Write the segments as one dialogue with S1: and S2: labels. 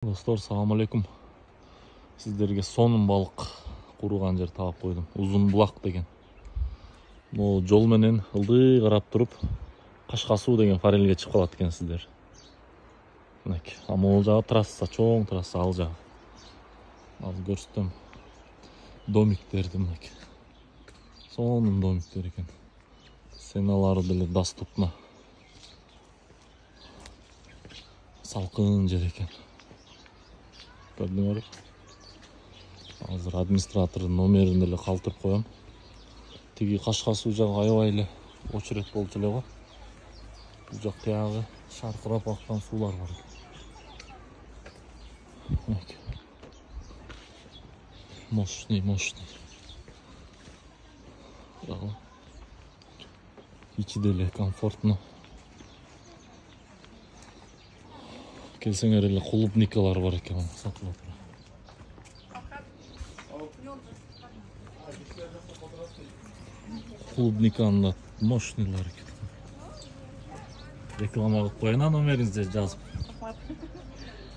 S1: Dostlar, салам алейкум. Сіздерге сонун балык курган жер таап койдум. Узун булак деген. Могу жол менен ылдый карап туруп, Кашка суу деген форельге чыгып калат экенсиздер. Мынакей, могул жагы трасса, чоң трасса ал жагы. Азыр көрсөтөм домиктерди мынакей. Сонун домиктер экен. Сеналары деле доступна. Салкын жер экен. Көрдүңөр. Азыр администратордун номерин деле калтырып коем. Тиги Кашка суу жагы аябай эле очерет болчу эле го. Бул жак тиягы шаркырап аккан суулар бар. Мощный. Ичи деле комфортно. Келсеңер эле клубникалар бар экен, сатылып тура. Клубниканы мощныйлар экен. Реклама кылып коеюн, номериңизди жазып.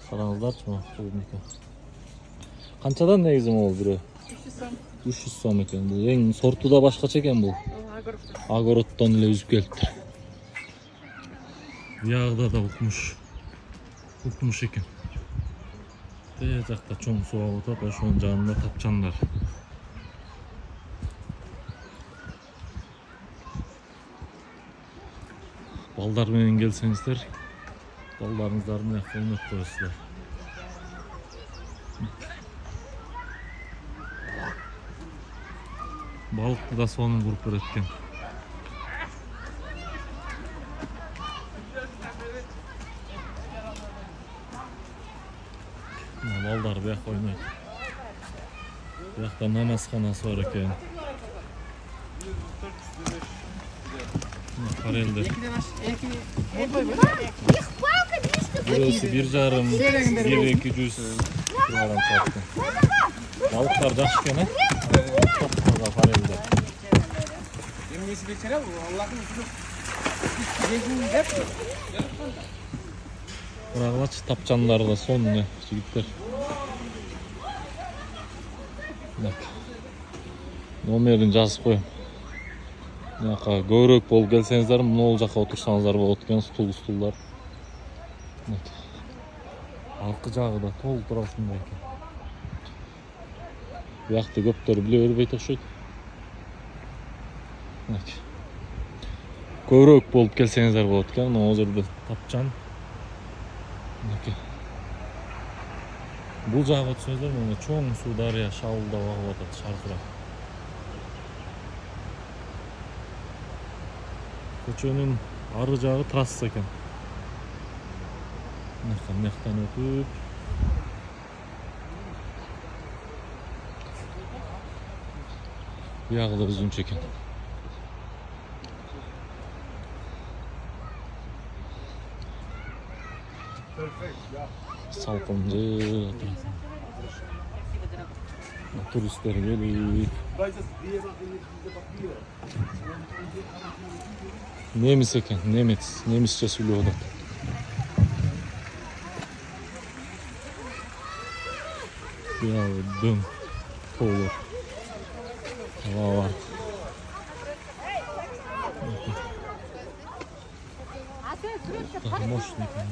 S1: Караңыздарчы, клубника. Канчадан негизи могул бирөө? 300 сом. 300 сом экен. Бул эң сорту да башкача экен бул. Огороддон эле үзүп келиптир. Биягда да укмуш экен. Тээ жакта чоң суу алып атат, ошонун жанында тапчандар. Балдар менен келсеңиздер, балдарыңыздарды мына ойноп коесуздар. Балыкты да сонун куруп берет экен. Балдар бияк ойнойт. Биякта намазканасы бар экен. Форельдер. Бирөөсү 1,5, 1-200 килограмм чыкты. Балыктар жакшы экен, Топ таза форельдер. Карагылачы, тапчандар да сонун жигиттер. Номерин жазып коем. Мынака көбүрөөк болуп келсеңиздер, могул жака отурсаңыздар болот экен, стулдар. Аркы жагы да толтура ушундай экен. Биякты көптөр биле бербейт окшойт. Көбүрөөк болуп келсеңиздер болот экен, могул жерде тапчан. Бул жагы өтсөңүздөр, мына чоң суу дарыя шалылдап агып атат, шаркырап. Көчөнүн ары жагы трасса экен. Мыяктан өтүп, биягы да өзүнчө экен. Салкын жер. Туристтер келип. Немис экен, немисче сүйлөп атат. Биягы дөң тоолор. Вау. Мощный экен.